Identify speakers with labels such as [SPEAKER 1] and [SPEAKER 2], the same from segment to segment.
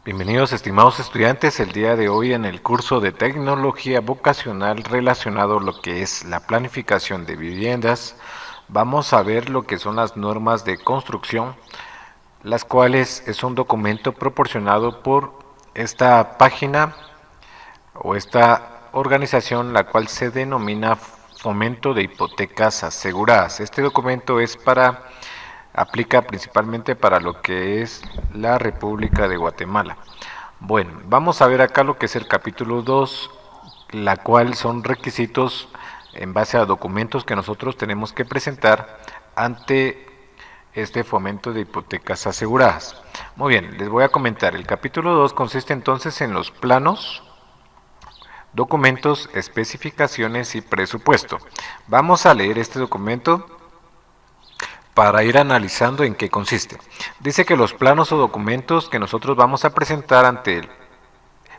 [SPEAKER 1] Bienvenidos estimados estudiantes, el día de hoy en el curso de tecnología vocacional relacionado a lo que es la planificación de viviendas, vamos a ver lo que son las normas de construcción, las cuales es un documento proporcionado por esta página o esta organización, la cual se denomina Fomento de Hipotecas Aseguradas. Este documento aplica principalmente para lo que es la República de Guatemala. Bueno, vamos a ver acá lo que es el capítulo 2, la cual son requisitos en base a documentos que nosotros tenemos que presentar ante este fomento de hipotecas aseguradas. Muy bien, les voy a comentar. El capítulo 2 consiste entonces en los planos, documentos, especificaciones y presupuesto. Vamos a leer este documento para ir analizando en qué consiste. Dice que los planos o documentos que nosotros vamos a presentar ante el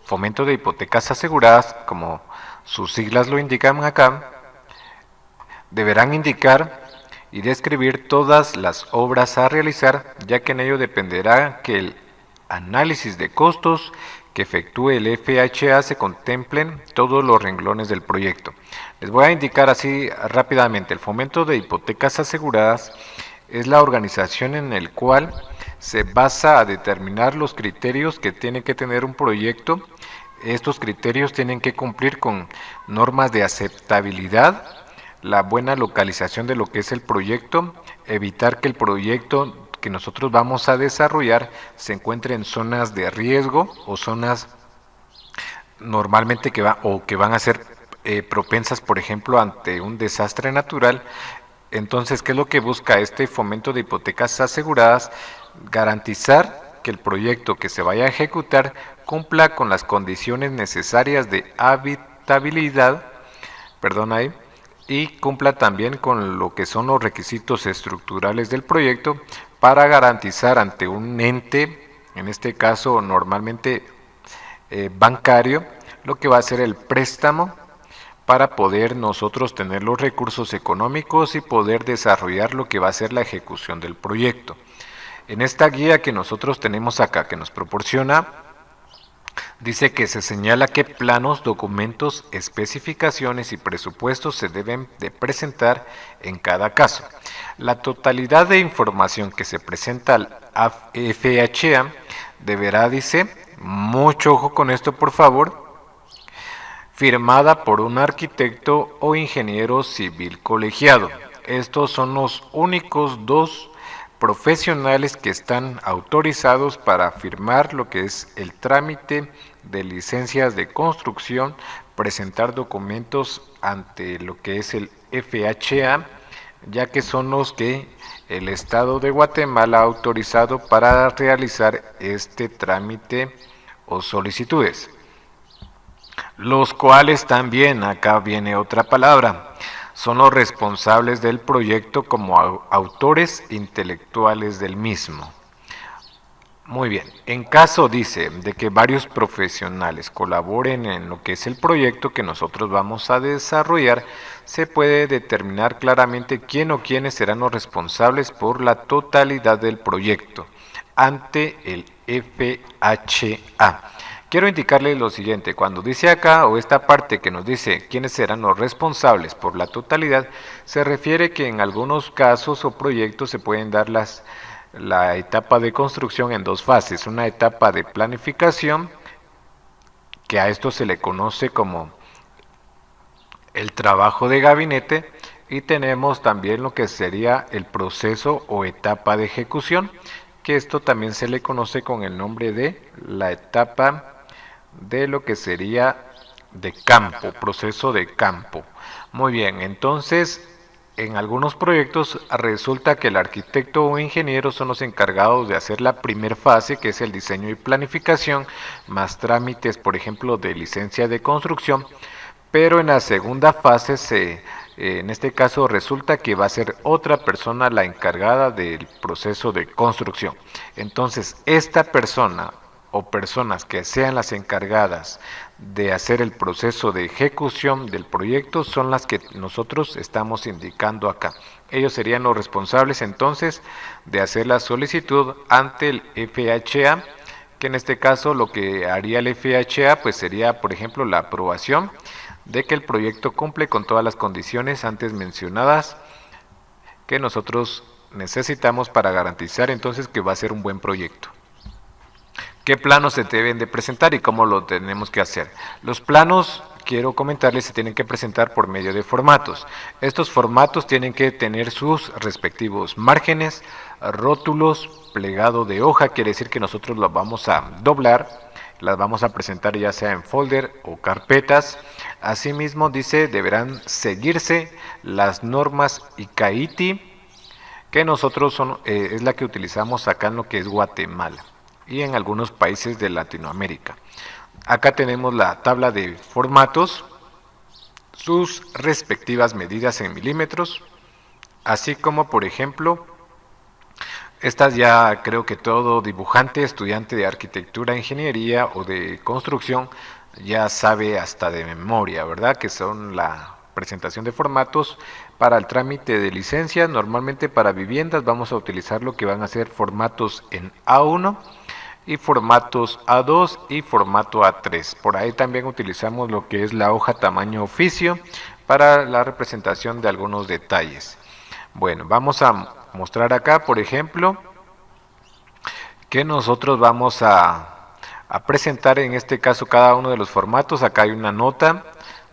[SPEAKER 1] fomento de hipotecas aseguradas, como sus siglas lo indican acá, deberán indicar y describir todas las obras a realizar, ya que en ello dependerá que el análisis de costos que efectúe el FHA se contemplen todos los renglones del proyecto. Les voy a indicar así rápidamente. El fomento de hipotecas aseguradas es la organización en el cual se basa a determinar los criterios que tiene que tener un proyecto. Estos criterios tienen que cumplir con normas de aceptabilidad, la buena localización de lo que es el proyecto, evitar que el proyecto que nosotros vamos a desarrollar se encuentre en zonas de riesgo o zonas normalmente que van a ser propensas, por ejemplo, ante un desastre natural. Entonces, ¿qué es lo que busca este fomento de hipotecas aseguradas? Garantizar que el proyecto que se vaya a ejecutar cumpla con las condiciones necesarias de habitabilidad, y cumpla también con lo que son los requisitos estructurales del proyecto para garantizar ante un ente, en este caso normalmente bancario, lo que va a ser el préstamo para poder nosotros tener los recursos económicos y poder desarrollar lo que va a ser la ejecución del proyecto. En esta guía que nosotros tenemos acá, que nos proporciona, dice que se señala qué planos, documentos, especificaciones y presupuestos se deben de presentar en cada caso. La totalidad de información que se presenta al FHA deberá, dice, mucho ojo con esto por favor, firmada por un arquitecto o ingeniero civil colegiado. Estos son los únicos dos profesionales que están autorizados para firmar lo que es el trámite de licencias de construcción, presentar documentos ante lo que es el FHA, ya que son los que el Estado de Guatemala ha autorizado para realizar este trámite o solicitudes. Los cuales también, acá viene otra palabra, son los responsables del proyecto como autores intelectuales del mismo. Muy bien, en caso, dice, de que varios profesionales colaboren en lo que es el proyecto que nosotros vamos a desarrollar, se puede determinar claramente quién o quiénes serán los responsables por la totalidad del proyecto ante el FHA. Quiero indicarle lo siguiente, cuando dice acá o esta parte que nos dice quiénes serán los responsables por la totalidad, se refiere que en algunos casos o proyectos se pueden dar la etapa de construcción en dos fases, una etapa de planificación, que a esto se le conoce como el trabajo de gabinete, y tenemos también lo que sería el proceso o etapa de ejecución, que esto también se le conoce con el nombre de la etapa de lo que sería de campo, proceso de campo. Muy bien, entonces en algunos proyectos resulta que el arquitecto o ingeniero son los encargados de hacer la primera fase, que es el diseño y planificación, más trámites, por ejemplo, de licencia de construcción, pero en la segunda fase en este caso resulta que va a ser otra persona la encargada del proceso de construcción. Entonces, esta persona o personas que sean las encargadas de hacer el proceso de ejecución del proyecto son las que nosotros estamos indicando acá. Ellos serían los responsables entonces de hacer la solicitud ante el FHA, que en este caso lo que haría el FHA pues sería, por ejemplo, la aprobación de que el proyecto cumple con todas las condiciones antes mencionadas que nosotros necesitamos para garantizar entonces que va a ser un buen proyecto. ¿Qué planos se deben de presentar y cómo lo tenemos que hacer? Los planos, quiero comentarles, se tienen que presentar por medio de formatos. Estos formatos tienen que tener sus respectivos márgenes, rótulos, plegado de hoja, quiere decir que nosotros los vamos a doblar, las vamos a presentar ya sea en folder o carpetas. Asimismo, dice, deberán seguirse las normas ICAITI, que nosotros es la que utilizamos acá en lo que es Guatemala y en algunos países de Latinoamérica. Acá tenemos la tabla de formatos, sus respectivas medidas en milímetros, así como por ejemplo, estas ya creo que todo dibujante, estudiante de arquitectura, ingeniería o de construcción ya sabe hasta de memoria, ¿verdad? Que son la presentación de formatos para el trámite de licencias. Normalmente para viviendas vamos a utilizar lo que van a ser formatos en A1 y formatos A2 y formato A3. Por ahí también utilizamos lo que es la hoja tamaño oficio para la representación de algunos detalles. Bueno, vamos a mostrar acá, por ejemplo, que nosotros vamos a presentar en este caso cada uno de los formatos. Acá hay una nota,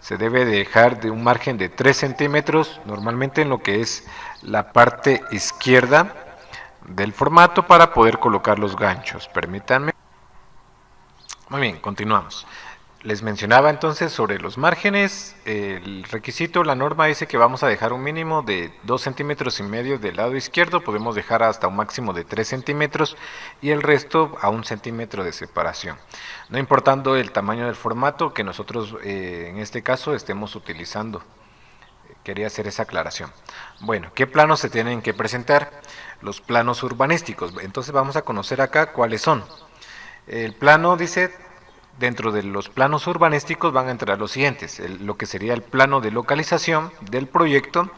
[SPEAKER 1] se debe dejar de un margen de 3 centímetros, normalmente en lo que es la parte izquierda del formato para poder colocar los ganchos. Permítanme. Muy bien, continuamos. Les mencionaba entonces sobre los márgenes. El requisito, la norma dice que vamos a dejar un mínimo de 2,5 centímetros del lado izquierdo, podemos dejar hasta un máximo de 3 centímetros y el resto a 1 centímetro de separación, no importando el tamaño del formato que nosotros en este caso estemos utilizando. Quería hacer esa aclaración. Bueno, ¿qué planos se tienen que presentar? Los planos urbanísticos. Entonces vamos a conocer acá cuáles son. El plano dice, dentro de los planos urbanísticos van a entrar los siguientes, lo que sería el plano de localización del proyecto.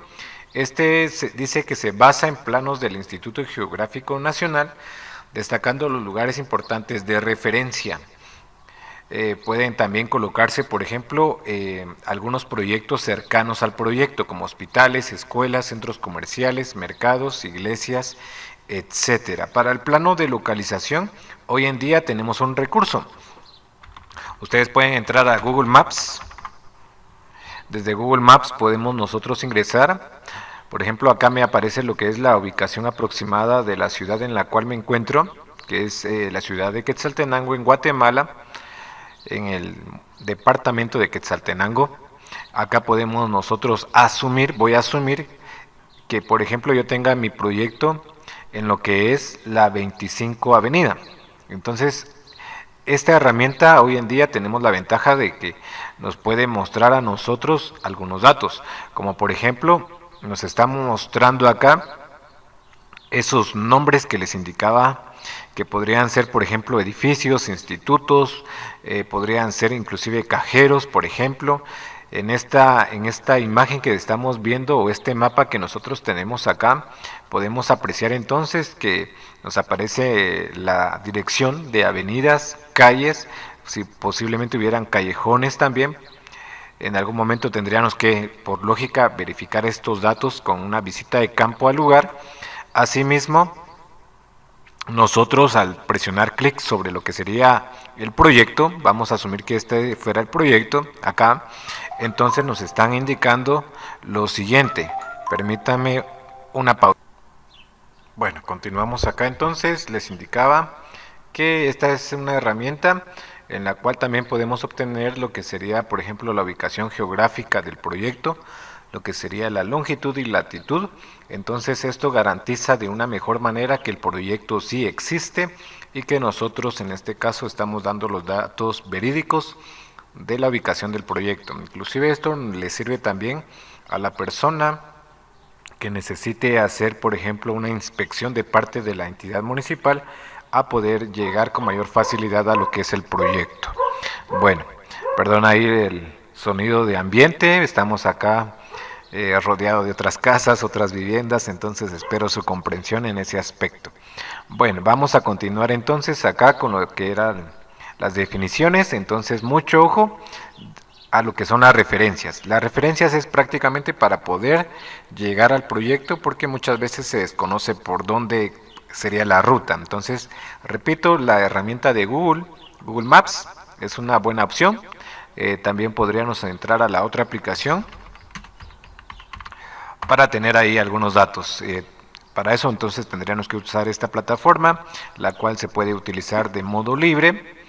[SPEAKER 1] Dice que se basa en planos del Instituto Geográfico Nacional, destacando los lugares importantes de referencia. Pueden también colocarse, por ejemplo, algunos proyectos cercanos al proyecto, como hospitales, escuelas, centros comerciales, mercados, iglesias, etcétera. Para el plano de localización, hoy en día tenemos un recurso. Ustedes pueden entrar a Google Maps. Desde Google Maps podemos nosotros ingresar. Por ejemplo, acá me aparece lo que es la ubicación aproximada de la ciudad en la cual me encuentro, que es la ciudad de Quetzaltenango en Guatemala, en el departamento de Quetzaltenango. Acá podemos nosotros asumir, voy a asumir que por ejemplo yo tenga mi proyecto en lo que es la 25 Avenida. Entonces, esta herramienta hoy en día tenemos la ventaja de que nos puede mostrar a nosotros algunos datos, como por ejemplo nos está mostrando acá esos nombres que les indicaba, que podrían ser, por ejemplo, edificios, institutos, podrían ser inclusive cajeros, por ejemplo. En esta imagen que estamos viendo o este mapa que nosotros tenemos acá, podemos apreciar entonces que nos aparece la dirección de avenidas, calles, si posiblemente hubieran callejones también. En algún momento tendríamos que, por lógica, verificar estos datos con una visita de campo al lugar. Asimismo, nosotros al presionar clic sobre lo que sería el proyecto, vamos a asumir que este fuera el proyecto, acá, entonces nos están indicando lo siguiente. Permítame una pausa. Bueno, continuamos acá entonces. Les indicaba que esta es una herramienta en la cual también podemos obtener lo que sería, por ejemplo, la ubicación geográfica del proyecto, lo que sería la longitud y latitud. Entonces esto garantiza de una mejor manera que el proyecto sí existe y que nosotros en este caso estamos dando los datos verídicos de la ubicación del proyecto. Inclusive esto le sirve también a la persona que necesite hacer, por ejemplo, una inspección de parte de la entidad municipal, a poder llegar con mayor facilidad a lo que es el proyecto. Bueno, perdón ahí el sonido de ambiente, estamos acá rodeado de otras casas, otras viviendas, entonces espero su comprensión en ese aspecto. Bueno, vamos a continuar entonces acá con lo que eran las definiciones, entonces mucho ojo a lo que son las referencias. Las referencias es prácticamente para poder llegar al proyecto, porque muchas veces se desconoce por dónde sería la ruta. Entonces, repito, la herramienta de Google Maps es una buena opción. También podríamos entrar a la otra aplicación para tener ahí algunos datos. Para eso entonces tendríamos que usar esta plataforma, la cual se puede utilizar de modo libre.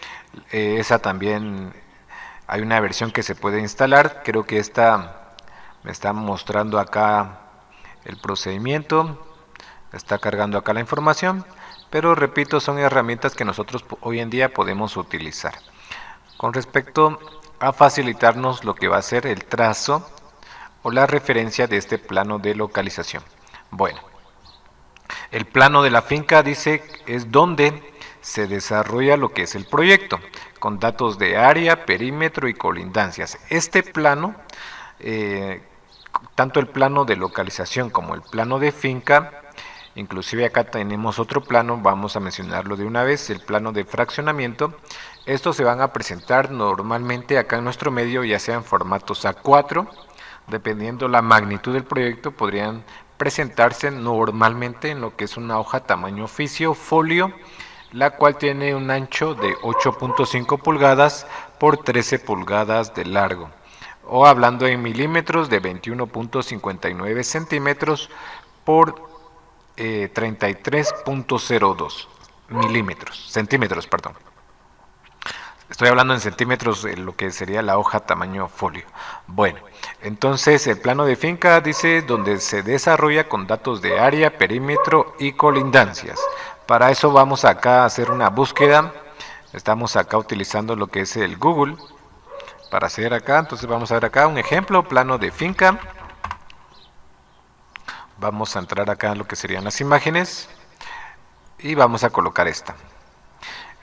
[SPEAKER 1] Esa también hay una versión que se puede instalar. Creo que esta me está mostrando acá el procedimiento, está cargando acá la información, pero repito, son herramientas que nosotros hoy en día podemos utilizar con respecto a facilitarnos lo que va a ser el trazo o la referencia de este plano de localización. Bueno, el plano de la finca dice es donde se desarrolla lo que es el proyecto, con datos de área, perímetro y colindancias. Este plano, tanto el plano de localización como el plano de finca, inclusive acá tenemos otro plano, vamos a mencionarlo de una vez, el plano de fraccionamiento. Estos se van a presentar normalmente acá en nuestro medio, ya sea en formatos A4, dependiendo la magnitud del proyecto, podrían presentarse normalmente en lo que es una hoja tamaño oficio, folio, la cual tiene un ancho de 8.5 pulgadas por 13 pulgadas de largo, o hablando en milímetros, de 21.59 centímetros por 33.02 centímetros, perdón. Estoy hablando en centímetros de lo que sería la hoja tamaño folio. Bueno, entonces el plano de finca dice donde se desarrolla con datos de área, perímetro y colindancias. Para eso vamos acá a hacer una búsqueda. Estamos acá utilizando lo que es el Google para hacer acá. Entonces vamos a ver acá un ejemplo, plano de finca. Vamos a entrar acá en lo que serían las imágenes y vamos a colocar esta.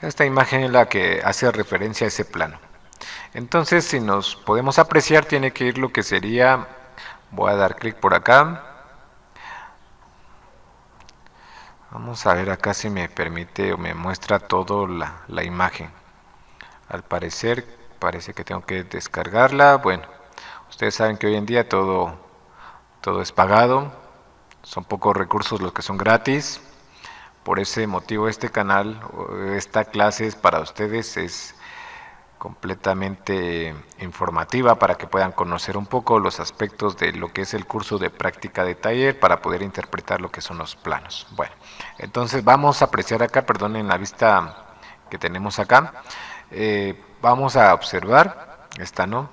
[SPEAKER 1] Esta imagen es la que hace referencia a ese plano. Entonces, si nos podemos apreciar, tiene que ir lo que sería, voy a dar clic por acá. Vamos a ver acá si me permite o me muestra todo la imagen. Al parecer, parece que tengo que descargarla. Bueno, ustedes saben que hoy en día todo es pagado. Son pocos recursos los que son gratis. Por ese motivo este canal, esta clase es para ustedes, es completamente informativa para que puedan conocer un poco los aspectos de lo que es el curso de práctica de taller para poder interpretar lo que son los planos. Bueno, entonces vamos a apreciar acá, perdonen la vista que tenemos acá, vamos a observar, esta no,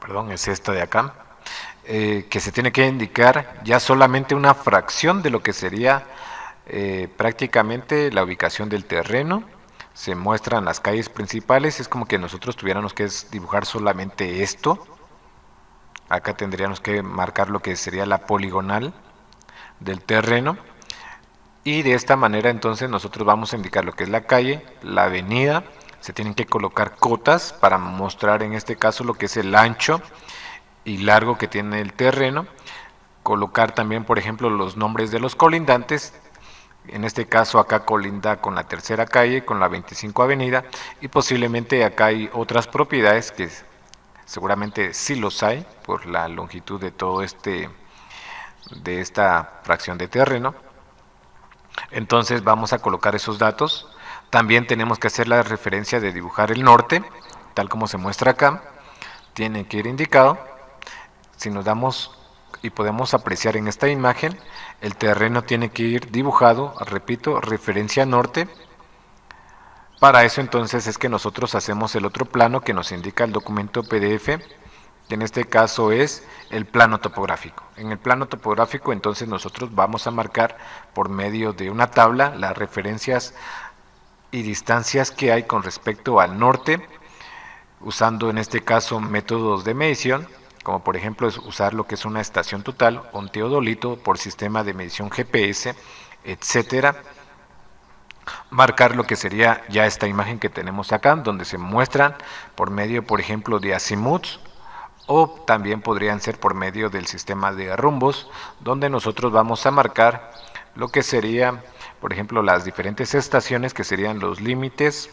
[SPEAKER 1] perdón, es esta de acá. Que se tiene que indicar ya solamente una fracción de lo que sería prácticamente la ubicación del terreno. Se muestran las calles principales, es como que nosotros tuviéramos que dibujar solamente esto. Acá tendríamos que marcar lo que sería la poligonal del terreno, y de esta manera entonces nosotros vamos a indicar lo que es la calle, la avenida. Se tienen que colocar cotas para mostrar en este caso lo que es el ancho y largo que tiene el terreno. Colocar también, por ejemplo, los nombres de los colindantes. En este caso acá colinda con la tercera calle, con la 25 avenida, y posiblemente acá hay otras propiedades que seguramente sí los hay por la longitud de todo de esta fracción de terreno. Entonces vamos a colocar esos datos. También tenemos que hacer la referencia de dibujar el norte, tal como se muestra acá. Tiene que ir indicado. Si nos damos y podemos apreciar en esta imagen, el terreno tiene que ir dibujado, repito, referencia norte. Para eso entonces es que nosotros hacemos el otro plano que nos indica el documento PDF, que en este caso es el plano topográfico. En el plano topográfico entonces nosotros vamos a marcar por medio de una tabla las referencias y distancias que hay con respecto al norte, usando en este caso métodos de medición, como por ejemplo es usar lo que es una estación total, un teodolito por sistema de medición GPS, etcétera. Marcar lo que sería ya esta imagen que tenemos acá, donde se muestran por medio, por ejemplo, de azimuts o también podrían ser por medio del sistema de rumbos, donde nosotros vamos a marcar lo que sería, por ejemplo, las diferentes estaciones, que serían los límites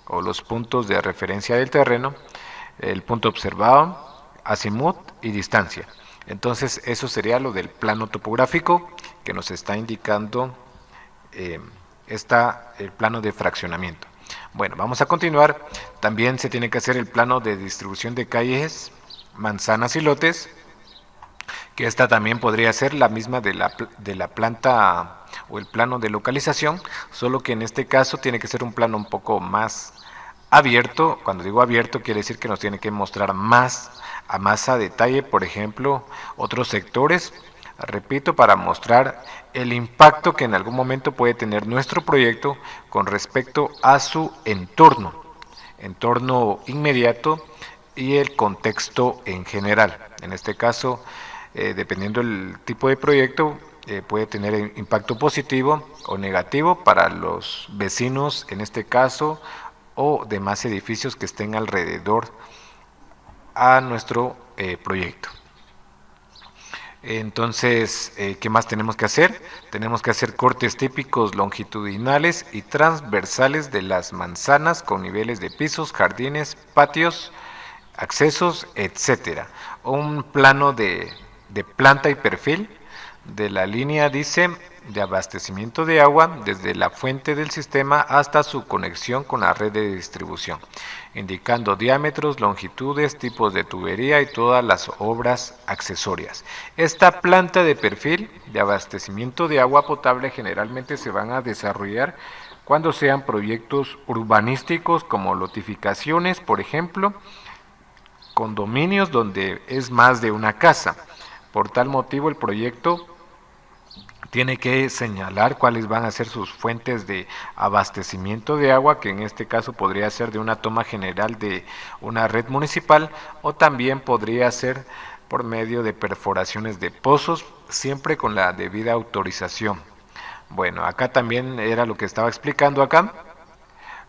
[SPEAKER 1] o los puntos de referencia del terreno, el punto observado, azimut y distancia. Entonces eso sería lo del plano topográfico que nos está indicando el plano de fraccionamiento. Bueno, vamos a continuar. También se tiene que hacer el plano de distribución de calles, manzanas y lotes, que esta también podría ser la misma de la planta o el plano de localización, solo que en este caso tiene que ser un plano un poco más abierto. Cuando digo abierto quiere decir que nos tiene que mostrar más a detalle, por ejemplo, otros sectores, repito, para mostrar el impacto que en algún momento puede tener nuestro proyecto con respecto a su entorno inmediato y el contexto en general. En este caso, dependiendo del tipo de proyecto, puede tener impacto positivo o negativo para los vecinos, en este caso, o demás edificios que estén alrededor a nuestro proyecto. Entonces, ¿qué más tenemos que hacer? Tenemos que hacer cortes típicos longitudinales y transversales de las manzanas con niveles de pisos, jardines, patios, accesos, etcétera. Un plano de planta y perfil de la línea, dice, de abastecimiento de agua desde la fuente del sistema hasta su conexión con la red de distribución, indicando diámetros, longitudes, tipos de tubería y todas las obras accesorias. Esta planta de perfil de abastecimiento de agua potable generalmente se van a desarrollar cuando sean proyectos urbanísticos como lotificaciones, por ejemplo, condominios donde es más de una casa. Por tal motivo el proyecto tiene que señalar cuáles van a ser sus fuentes de abastecimiento de agua, que en este caso podría ser de una toma general de una red municipal, o también podría ser por medio de perforaciones de pozos, siempre con la debida autorización. Bueno, acá también era lo que estaba explicando acá,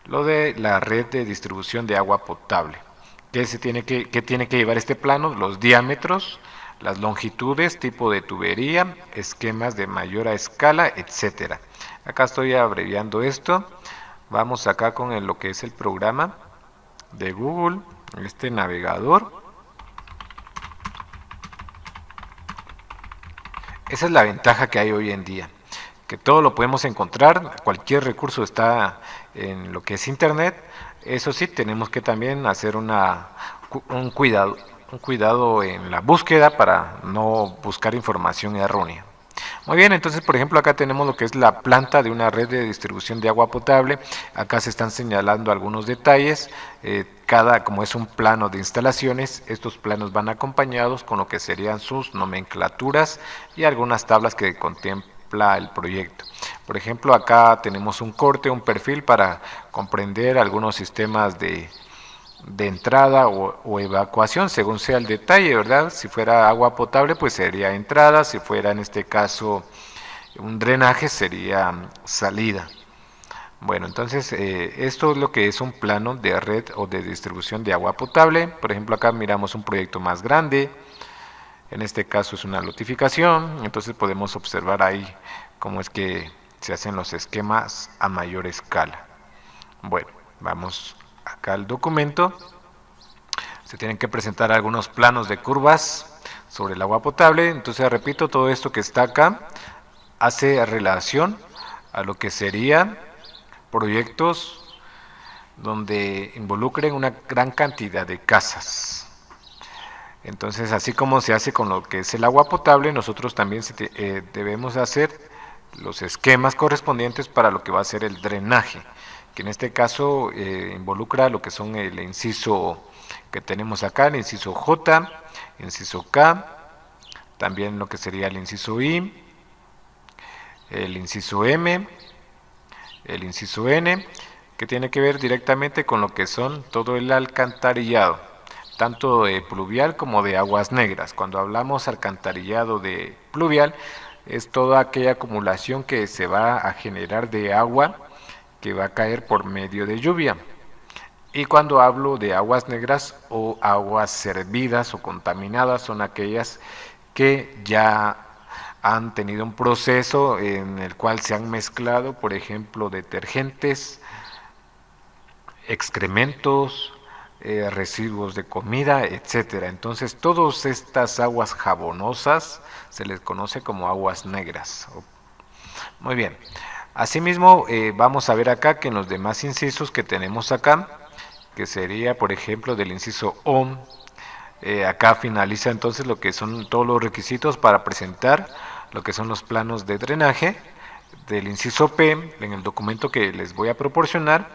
[SPEAKER 1] lo de la red de distribución de agua potable. ¿Qué tiene que llevar este plano? Los diámetros, las longitudes, tipo de tubería, esquemas de mayor a escala, etcétera. Acá estoy abreviando esto. Vamos acá con lo que es el programa de Google, este navegador. Esa es la ventaja que hay hoy en día, que todo lo podemos encontrar, cualquier recurso está en lo que es internet. Eso sí, tenemos que también hacer un cuidado en la búsqueda para no buscar información errónea. Muy bien, entonces por ejemplo acá tenemos lo que es la planta de una red de distribución de agua potable. Acá se están señalando algunos detalles. Como es un plano de instalaciones, estos planos van acompañados con lo que serían sus nomenclaturas y algunas tablas que contempla el proyecto. Por ejemplo, acá tenemos un corte, un perfil para comprender algunos sistemas de entrada o evacuación, según sea el detalle, ¿verdad? Si fuera agua potable, pues sería entrada; si fuera en este caso un drenaje, sería salida. Bueno, entonces esto es lo que es un plano de red o de distribución de agua potable. Por ejemplo, acá miramos un proyecto más grande, en este caso es una lotificación, entonces podemos observar ahí cómo es que se hacen los esquemas a mayor escala. Bueno, vamos acá al documento. Se tienen que presentar algunos planos de curvas sobre el agua potable. Entonces, repito, todo esto que está acá hace relación a lo que serían proyectos donde involucren una gran cantidad de casas. Entonces, así como se hace con lo que es el agua potable, nosotros también debemos hacer los esquemas correspondientes para lo que va a ser el drenaje, que en este caso involucra lo que son el inciso que tenemos acá, el inciso J, inciso K, también lo que sería el inciso I, el inciso M, el inciso N, que tiene que ver directamente con lo que son todo el alcantarillado, tanto de pluvial como de aguas negras. Cuando hablamos alcantarillado de pluvial, es toda aquella acumulación que se va a generar de agua que va a caer por medio de lluvia. Y cuando hablo de aguas negras o aguas servidas o contaminadas, son aquellas que ya han tenido un proceso en el cual se han mezclado, por ejemplo, detergentes, excrementos, residuos de comida, etcétera. Entonces, todas estas aguas jabonosas se les conoce como aguas negras. Muy bien. Asimismo, vamos a ver acá que en los demás incisos que tenemos acá, que sería, por ejemplo, del inciso O, acá finaliza entonces lo que son todos los requisitos para presentar lo que son los planos de drenaje. Del inciso P, en el documento que les voy a proporcionar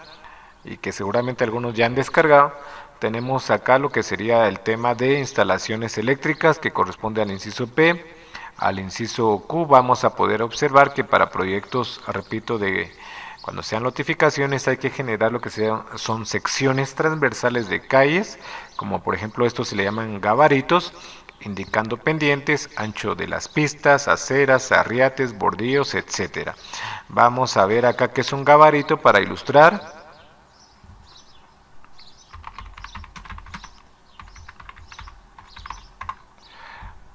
[SPEAKER 1] y que seguramente algunos ya han descargado, tenemos acá lo que sería el tema de instalaciones eléctricas que corresponde al inciso P. Al inciso Q vamos a poder observar que para proyectos, repito, de cuando sean notificaciones hay que generar lo que son secciones transversales de calles, como por ejemplo estos se le llaman gabaritos, indicando pendientes, ancho de las pistas, aceras, arriates, bordillos, etcétera. Vamos a ver acá qué es un gabarito para ilustrar.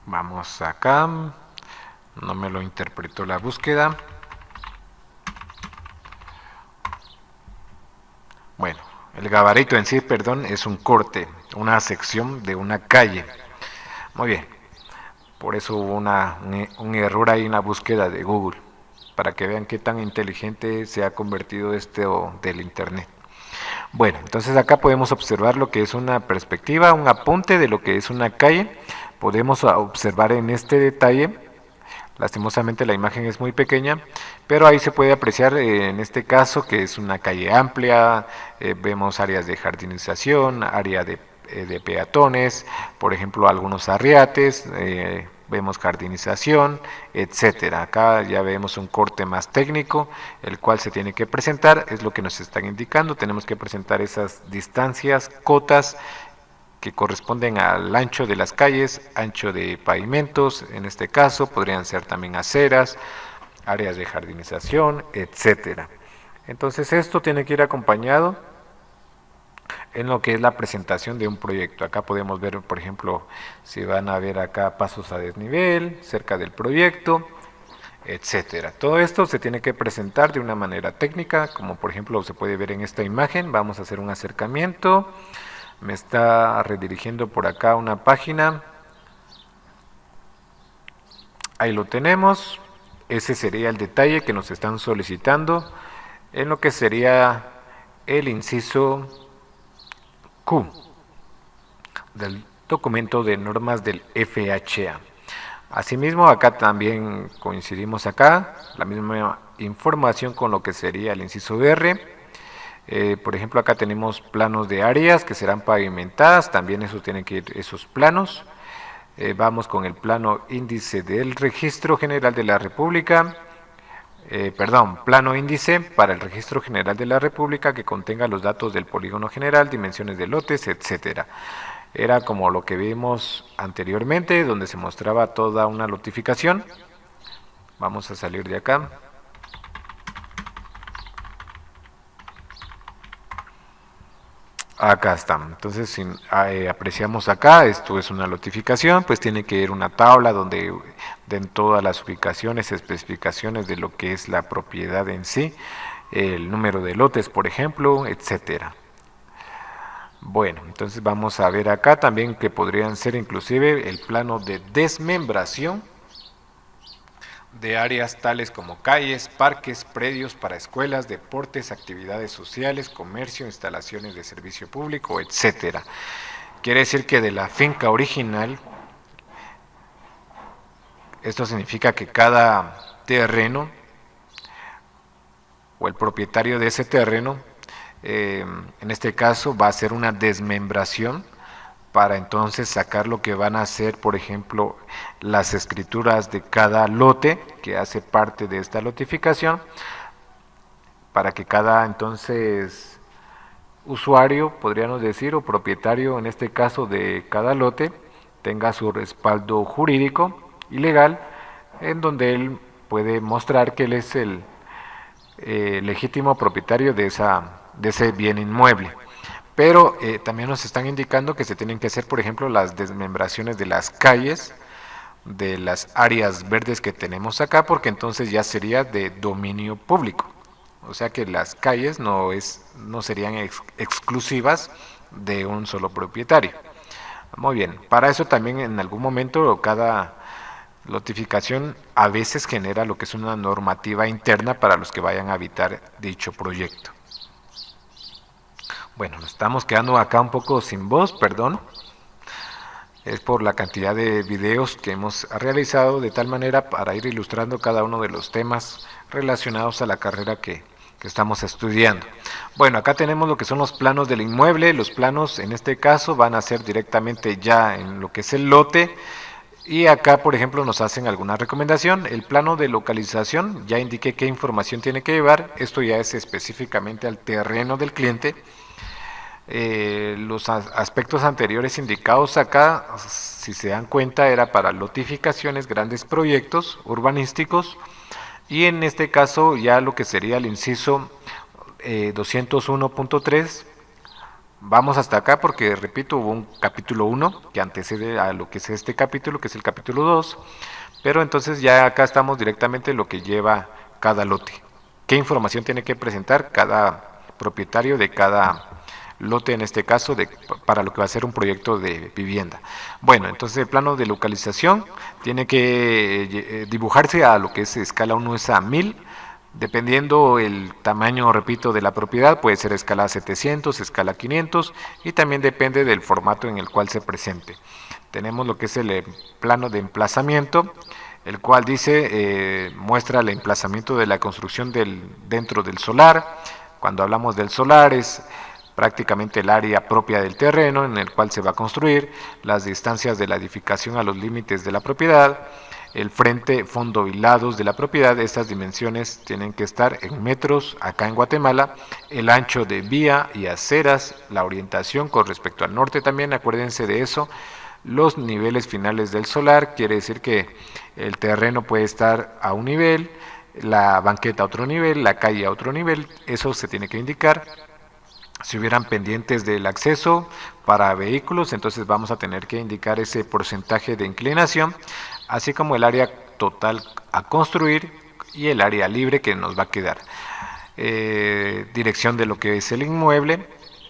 [SPEAKER 1] Vamos acá, no me lo interpretó la búsqueda. Bueno, el gabarito en sí, perdón, es un corte, una sección de una calle. Muy bien, por eso hubo un error ahí en la búsqueda de Google, para que vean qué tan inteligente se ha convertido del Internet. Bueno, entonces acá podemos observar lo que es una perspectiva, un apunte de lo que es una calle. Podemos observar en este detalle, lastimosamente la imagen es muy pequeña, pero ahí se puede apreciar en este caso que es una calle amplia, vemos áreas de jardinización, área de peatones, por ejemplo algunos arriates, vemos jardinización, etcétera. Acá ya vemos un corte más técnico, el cual se tiene que presentar, es lo que nos están indicando, tenemos que presentar esas distancias, cotas, que corresponden al ancho de las calles, ancho de pavimentos, en este caso podrían ser también aceras, áreas de jardinización, etcétera. Entonces esto tiene que ir acompañado en lo que es la presentación de un proyecto. Acá podemos ver, por ejemplo, si van a ver acá pasos a desnivel, cerca del proyecto, etcétera. Todo esto se tiene que presentar de una manera técnica, como por ejemplo se puede ver en esta imagen. Vamos a hacer un acercamiento. Me está redirigiendo por acá a una página. Ahí lo tenemos. Ese sería el detalle que nos están solicitando en lo que sería el inciso Q del documento de normas del FHA. Asimismo, acá también coincidimos acá, la misma información con lo que sería el inciso R. Por ejemplo, acá tenemos planos de áreas que serán pavimentadas, también eso tienen que ir esos planos. Vamos con el plano índice del Registro General de la República, plano índice para el Registro General de la República que contenga los datos del polígono general, dimensiones de lotes, etcétera. Era como lo que vimos anteriormente, donde se mostraba toda una lotificación. Vamos a salir de acá. Acá está. Entonces, si apreciamos acá, esto es una notificación, pues tiene que ir una tabla donde den todas las ubicaciones, especificaciones de lo que es la propiedad en sí, el número de lotes, por ejemplo, etcétera. Bueno, entonces vamos a ver acá también que podrían ser inclusive el plano de desmembración de áreas tales como calles, parques, predios para escuelas, deportes, actividades sociales, comercio, instalaciones de servicio público, etcétera. Quiere decir que de la finca original, esto significa que cada terreno o el propietario de ese terreno, en este caso va a hacer una desmembración para entonces sacar lo que van a ser, por ejemplo, las escrituras de cada lote que hace parte de esta lotificación, para que cada entonces usuario, podríamos decir, o propietario en este caso de cada lote, tenga su respaldo jurídico y legal, en donde él puede mostrar que él es el legítimo propietario de ese bien inmueble. pero también nos están indicando que se tienen que hacer, por ejemplo, las desmembraciones de las calles, de las áreas verdes que tenemos acá, porque entonces ya sería de dominio público. O sea que las calles no serían exclusivas de un solo propietario. Muy bien, para eso también en algún momento cada lotificación a veces genera lo que es una normativa interna para los que vayan a habitar dicho proyecto. Bueno, nos estamos quedando acá un poco sin voz, perdón. Es por la cantidad de videos que hemos realizado de tal manera para ir ilustrando cada uno de los temas relacionados a la carrera que estamos estudiando. Bueno, acá tenemos lo que son los planos del inmueble. Los planos en este caso van a ser directamente ya en lo que es el lote. Y acá, por ejemplo, nos hacen alguna recomendación. El plano de localización, ya indiqué qué información tiene que llevar. Esto ya es específicamente al terreno del cliente. Los aspectos anteriores indicados acá, si se dan cuenta, era para lotificaciones, grandes proyectos urbanísticos, y en este caso ya lo que sería el inciso 201.3. Vamos hasta acá porque, repito, hubo un capítulo 1 que antecede a lo que es este capítulo, que es el capítulo 2, pero entonces ya acá estamos directamente en lo que lleva cada lote. ¿Qué información tiene que presentar cada propietario de cada lote, en este caso, para lo que va a ser un proyecto de vivienda? Bueno, entonces el plano de localización tiene que dibujarse a lo que es escala 1 es a 1000, dependiendo el tamaño, repito, de la propiedad. Puede ser escala 700, escala 500, y también depende del formato en el cual se presente. Tenemos lo que es el plano de emplazamiento, el cual dice, muestra el emplazamiento de la construcción dentro del solar. Cuando hablamos del solar es prácticamente el área propia del terreno en el cual se va a construir, las distancias de la edificación a los límites de la propiedad, el frente, fondo y lados de la propiedad. Estas dimensiones tienen que estar en metros acá en Guatemala, el ancho de vía y aceras, la orientación con respecto al norte también, acuérdense de eso, los niveles finales del solar, quiere decir que el terreno puede estar a un nivel, la banqueta a otro nivel, la calle a otro nivel, eso se tiene que indicar. Si hubieran pendientes del acceso para vehículos, entonces vamos a tener que indicar ese porcentaje de inclinación, así como el área total a construir y el área libre que nos va a quedar. Dirección de lo que es el inmueble,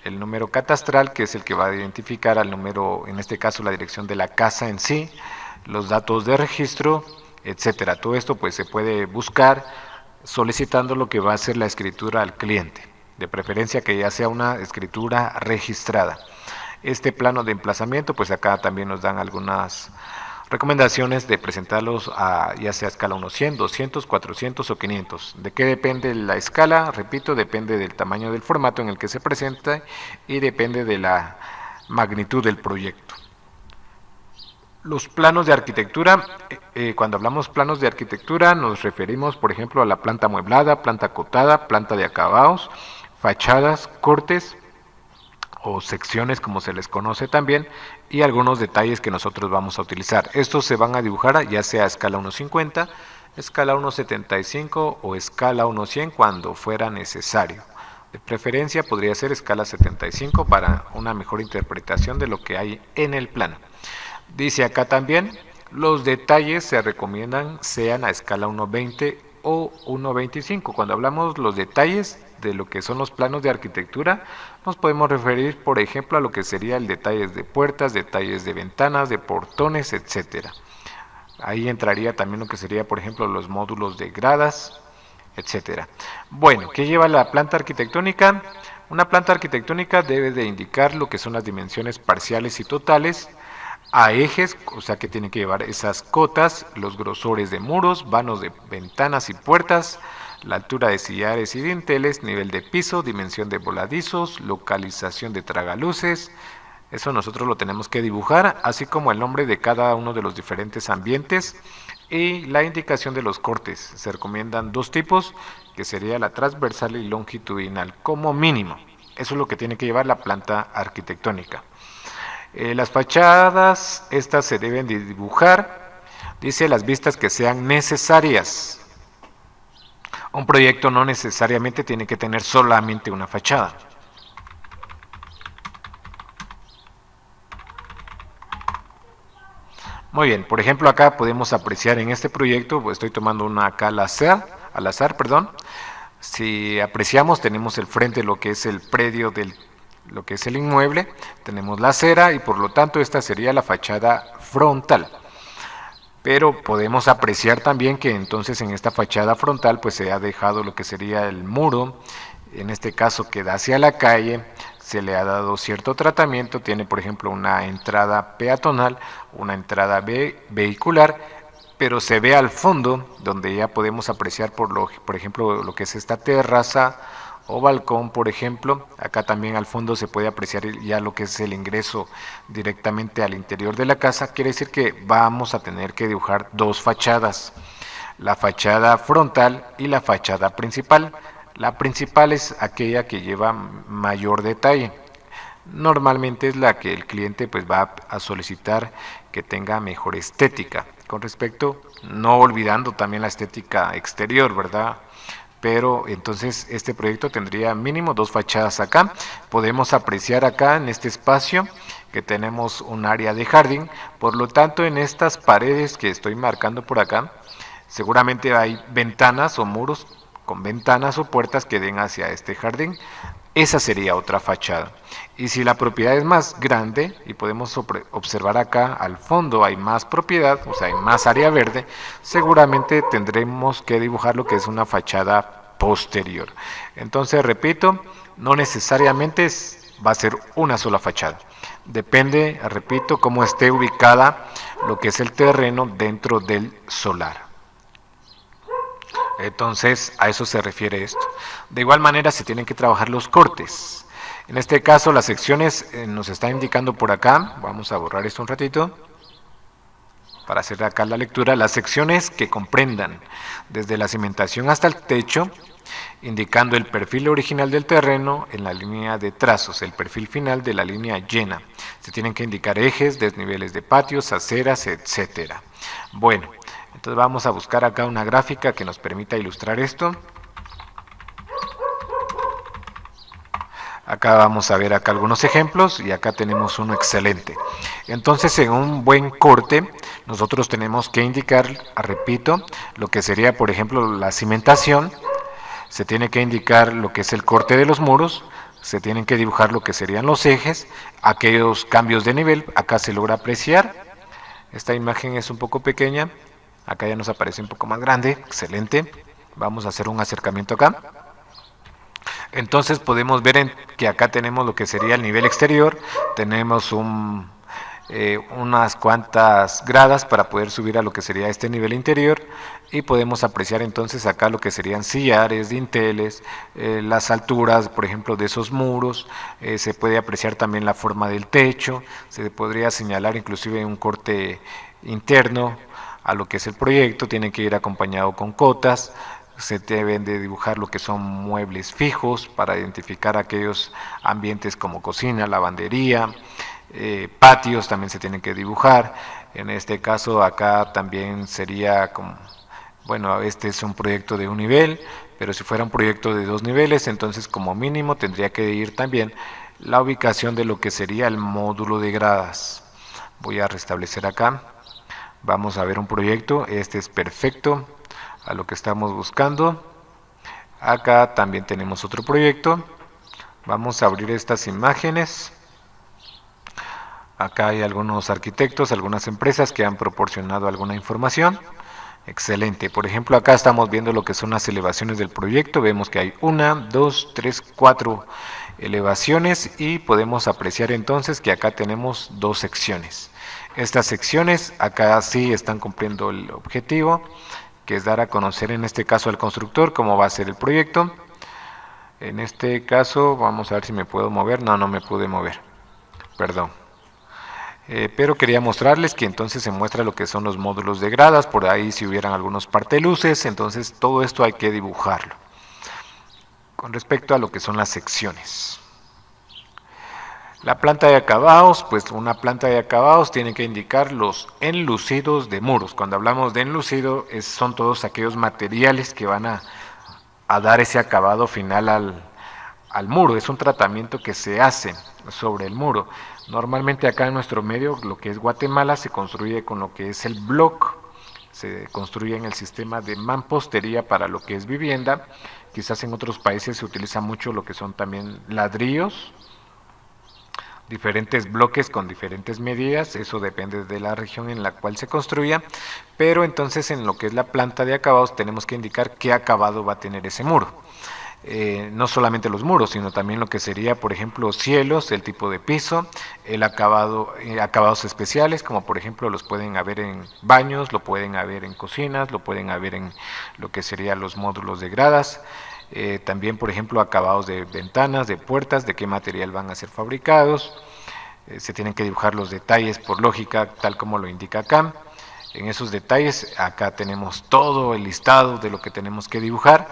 [SPEAKER 1] el número catastral, que es el que va a identificar al número, en este caso la dirección de la casa en sí, los datos de registro, etcétera. Todo esto pues se puede buscar solicitando lo que va a ser la escritura al cliente, de preferencia que ya sea una escritura registrada. Este plano de emplazamiento, pues acá también nos dan algunas recomendaciones de presentarlos a ya sea escala 1, 100, 200, 400 o 500. ¿De qué depende la escala? Repito, depende del tamaño del formato en el que se presenta y depende de la magnitud del proyecto. Los planos de arquitectura, cuando hablamos planos de arquitectura nos referimos, por ejemplo, a la planta amueblada, planta acotada, planta de acabados, fachadas, cortes o secciones como se les conoce también, y algunos detalles que nosotros vamos a utilizar. Estos se van a dibujar ya sea a escala 1.50, escala 1.75 o escala 1.100 cuando fuera necesario. De preferencia podría ser escala 75 para una mejor interpretación de lo que hay en el plano. Dice acá también, los detalles se recomiendan sean a escala 1.20 o 1.25. Cuando hablamos los detalles de lo que son los planos de arquitectura, nos podemos referir, por ejemplo, a lo que sería el detalles de puertas, detalles de ventanas, de portones, etcétera. Ahí entraría también lo que sería, por ejemplo, los módulos de gradas, etcétera. Bueno, ¿qué lleva la planta arquitectónica? Una planta arquitectónica debe de indicar lo que son las dimensiones parciales y totales, a ejes, o sea que tiene que llevar esas cotas, los grosores de muros, vanos de ventanas y puertas, la altura de sillares y dinteles, nivel de piso, dimensión de voladizos, localización de tragaluces. Eso nosotros lo tenemos que dibujar, así como el nombre de cada uno de los diferentes ambientes y la indicación de los cortes. Se recomiendan dos tipos, que sería la transversal y longitudinal como mínimo. Eso es lo que tiene que llevar la planta arquitectónica. Las fachadas, estas se deben de dibujar, dice las vistas que sean necesarias. Un proyecto no necesariamente tiene que tener solamente una fachada. Muy bien, por ejemplo acá podemos apreciar en este proyecto, pues estoy tomando una acá al azar, perdón. Si apreciamos, tenemos el frente, lo que es el predio lo que es el inmueble, tenemos la acera y por lo tanto esta sería la fachada frontal. Pero podemos apreciar también que entonces en esta fachada frontal pues se ha dejado lo que sería el muro, en este caso que da hacia la calle, se le ha dado cierto tratamiento, tiene por ejemplo una entrada peatonal, una entrada vehicular, pero se ve al fondo donde ya podemos apreciar por ejemplo lo que es esta terraza o balcón, por ejemplo. Acá también al fondo se puede apreciar ya lo que es el ingreso directamente al interior de la casa. Quiere decir que vamos a tener que dibujar dos fachadas, la fachada frontal y la fachada principal. La principal es aquella que lleva mayor detalle. Normalmente es la que el cliente pues va a solicitar que tenga mejor estética. Con respecto, no olvidando también la estética exterior, ¿verdad? Pero entonces este proyecto tendría mínimo dos fachadas acá. Podemos apreciar acá en este espacio que tenemos un área de jardín, por lo tanto en estas paredes que estoy marcando por acá, seguramente hay ventanas o muros con ventanas o puertas que den hacia este jardín. Esa sería otra fachada. Y si la propiedad es más grande, y podemos observar acá al fondo hay más propiedad, o sea hay más área verde, seguramente tendremos que dibujar lo que es una fachada posterior. Entonces repito, no necesariamente va a ser una sola fachada. Depende, repito, cómo esté ubicada lo que es el terreno dentro del solar. Entonces a eso se refiere esto. De igual manera se tienen que trabajar los cortes. En este caso las secciones nos está indicando por acá, vamos a borrar esto un ratito para hacer acá la lectura, las secciones que comprendan desde la cimentación hasta el techo, indicando el perfil original del terreno en la línea de trazos, el perfil final de la línea llena. Se tienen que indicar ejes, desniveles de patios, aceras, etcétera. Bueno, entonces vamos a buscar acá una gráfica que nos permita ilustrar esto. Acá vamos a ver acá algunos ejemplos y acá tenemos uno excelente. Entonces en un buen corte nosotros tenemos que indicar, repito, lo que sería por ejemplo la cimentación, se tiene que indicar lo que es el corte de los muros, se tienen que dibujar lo que serían los ejes, aquellos cambios de nivel, acá se logra apreciar, esta imagen es un poco pequeña, acá ya nos aparece un poco más grande, excelente, vamos a hacer un acercamiento acá. Entonces podemos ver que acá tenemos lo que sería el nivel exterior, tenemos unas cuantas gradas para poder subir a lo que sería este nivel interior y podemos apreciar entonces acá lo que serían sillares, dinteles, las alturas por ejemplo de esos muros, se puede apreciar también la forma del techo, se podría señalar inclusive un corte interno a lo que es el proyecto, tiene que ir acompañado con cotas. Se deben de dibujar lo que son muebles fijos para identificar aquellos ambientes como cocina, lavandería, patios también se tienen que dibujar. En este caso acá también sería como, bueno, este es un proyecto de un nivel, pero si fuera un proyecto de dos niveles, entonces como mínimo tendría que ir también la ubicación de lo que sería el módulo de gradas. Voy a restablecer acá, vamos a ver un proyecto, este es perfecto a lo que estamos buscando. Acá también tenemos otro proyecto, vamos a abrir estas imágenes. Acá hay algunos arquitectos, algunas empresas que han proporcionado alguna información. Excelente, por ejemplo acá estamos viendo lo que son las elevaciones del proyecto, vemos que hay 1, 2, 3, 4 elevaciones y podemos apreciar entonces que acá tenemos dos secciones. Estas secciones acá sí están cumpliendo el objetivo, que es dar a conocer en este caso al constructor cómo va a ser el proyecto. En este caso vamos a ver si me puedo mover, no me pude mover, perdón. Pero quería mostrarles que entonces se muestra lo que son los módulos de gradas, por ahí si hubieran algunos parteluces, entonces todo esto hay que dibujarlo. Con respecto a lo que son las secciones. La planta de acabados, pues una planta de acabados tiene que indicar los enlucidos de muros. Cuando hablamos de enlucido, son todos aquellos materiales que van a dar ese acabado final al muro, es un tratamiento que se hace sobre el muro. Normalmente acá en nuestro medio, lo que es Guatemala, se construye con lo que es el block, se construye en el sistema de mampostería para lo que es vivienda. Quizás en otros países se utiliza mucho lo que son también ladrillos, diferentes bloques con diferentes medidas, eso depende de la región en la cual se construya, pero entonces en lo que es la planta de acabados tenemos que indicar qué acabado va a tener ese muro. No solamente los muros, sino también lo que sería, por ejemplo, cielos, el tipo de piso, el acabado, acabados especiales, como por ejemplo los pueden haber en baños, lo pueden haber en cocinas, lo pueden haber en lo que serían los módulos de gradas, también por ejemplo acabados de ventanas, de puertas, de qué material van a ser fabricados, se tienen que dibujar los detalles por lógica, tal como lo indica acá. En esos detalles, acá tenemos todo el listado de lo que tenemos que dibujar.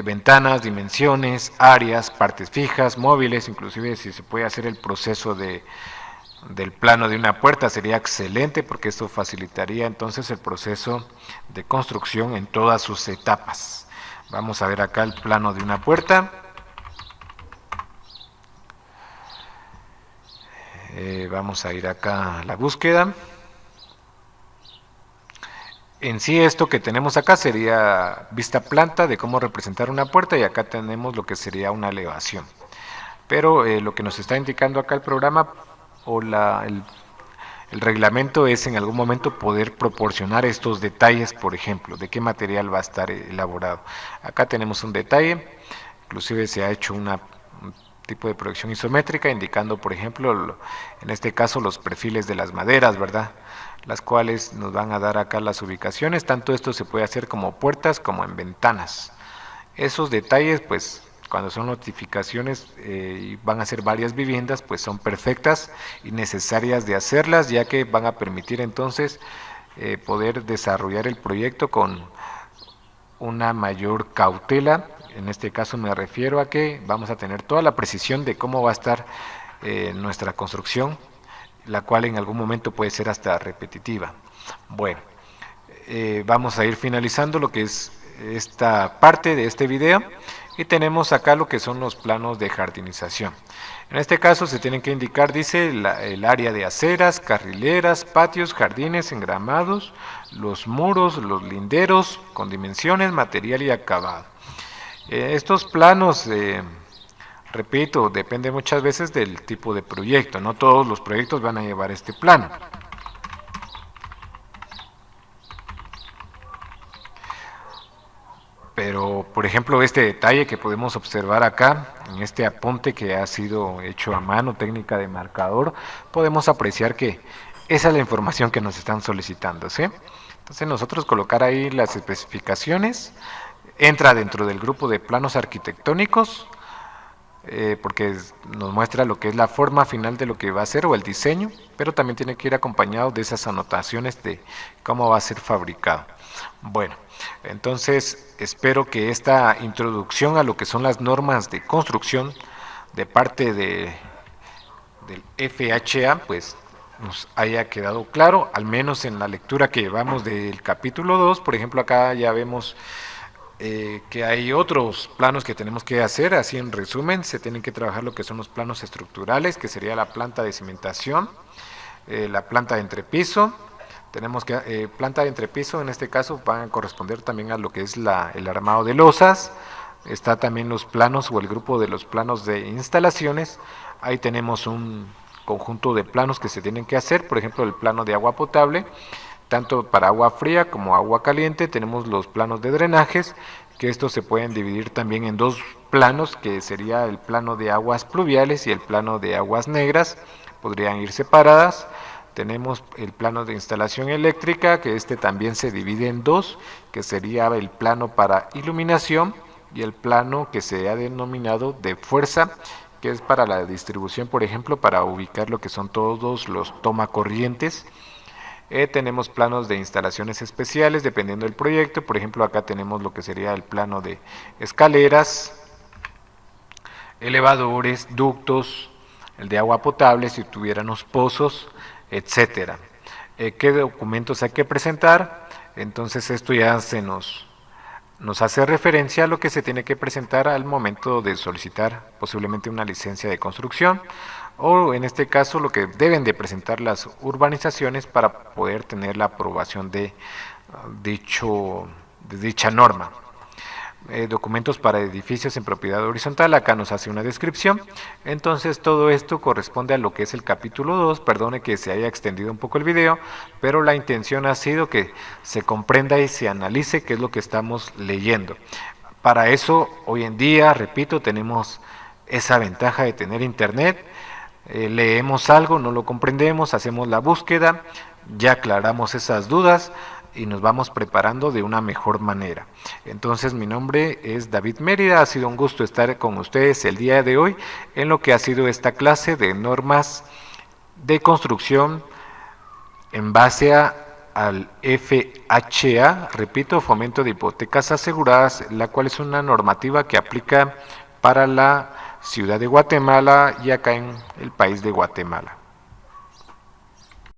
[SPEAKER 1] Ventanas, dimensiones, áreas, partes fijas, móviles, inclusive si se puede hacer el proceso del plano de una puerta sería excelente porque esto facilitaría entonces el proceso de construcción en todas sus etapas. Vamos a ver acá el plano de una puerta. Vamos a ir acá a la búsqueda. En sí esto que tenemos acá sería vista planta de cómo representar una puerta y acá tenemos lo que sería una elevación. Pero lo que nos está indicando acá el programa o el reglamento es en algún momento poder proporcionar estos detalles, por ejemplo, de qué material va a estar elaborado. Acá tenemos un detalle, inclusive se ha hecho un tipo de proyección isométrica indicando, por ejemplo, en este caso los perfiles de las maderas, ¿verdad? Las cuales nos van a dar acá las ubicaciones, tanto esto se puede hacer como puertas como en ventanas. Esos detalles, pues, cuando son notificaciones y van a ser varias viviendas, pues son perfectas y necesarias de hacerlas, ya que van a permitir entonces poder desarrollar el proyecto con una mayor cautela. En este caso me refiero a que vamos a tener toda la precisión de cómo va a estar nuestra construcción, la cual en algún momento puede ser hasta repetitiva. Bueno, vamos a ir finalizando lo que es esta parte de este video y tenemos acá lo que son los planos de jardinización. En este caso se tienen que indicar, dice, el área de aceras, carrileras, patios, jardines, engramados, los muros, los linderos, con dimensiones, material y acabado. Estos planos, repito, depende muchas veces del tipo de proyecto, no todos los proyectos van a llevar este plano. Pero, por ejemplo, este detalle que podemos observar acá, en este apunte que ha sido hecho a mano, técnica de marcador, podemos apreciar que esa es la información que nos están solicitando, ¿sí? Entonces nosotros colocar ahí las especificaciones, entra dentro del grupo de planos arquitectónicos, porque nos muestra lo que es la forma final de lo que va a ser o el diseño, pero también tiene que ir acompañado de esas anotaciones de cómo va a ser fabricado. Bueno, entonces espero que esta introducción a lo que son las normas de construcción de parte del FHA pues nos haya quedado claro, al menos en la lectura que llevamos del capítulo 2. Por ejemplo, acá ya vemos que hay otros planos que tenemos que hacer. Así en resumen, se tienen que trabajar lo que son los planos estructurales, que sería la planta de cimentación, la planta de entrepiso. Tenemos que planta de entrepiso, en este caso van a corresponder también a lo que es el armado de losas. Está también los planos o el grupo de los planos de instalaciones. Ahí tenemos un conjunto de planos que se tienen que hacer, por ejemplo el plano de agua potable, tanto para agua fría como agua caliente. Tenemos los planos de drenajes, que estos se pueden dividir también en dos planos, que sería el plano de aguas pluviales y el plano de aguas negras, podrían ir separadas. Tenemos el plano de instalación eléctrica, que este también se divide en dos, que sería el plano para iluminación y el plano que se ha denominado de fuerza, que es para la distribución, por ejemplo, para ubicar lo que son todos los tomacorrientes. Tenemos planos de instalaciones especiales dependiendo del proyecto. Por ejemplo, acá tenemos lo que sería el plano de escaleras, elevadores, ductos, el de agua potable si tuviéramos pozos, etcétera. ¿Qué documentos hay que presentar? Entonces esto ya se nos nos hace referencia a lo que se tiene que presentar al momento de solicitar posiblemente una licencia de construcción, o en este caso lo que deben de presentar las urbanizaciones para poder tener la aprobación de dicha norma. Documentos para edificios en propiedad horizontal, acá nos hace una descripción. Entonces todo esto corresponde a lo que es el capítulo 2, perdone que se haya extendido un poco el video, pero la intención ha sido que se comprenda y se analice qué es lo que estamos leyendo. Para eso, hoy en día, repito, tenemos esa ventaja de tener internet. Leemos algo, no lo comprendemos, hacemos la búsqueda, ya aclaramos esas dudas y nos vamos preparando de una mejor manera. Entonces, mi nombre es David Mérida, ha sido un gusto estar con ustedes el día de hoy en lo que ha sido esta clase de normas de construcción en base al FHA, repito, Fomento de Hipotecas Aseguradas, la cual es una normativa que aplica para la ciudad de Guatemala y acá en el país de Guatemala.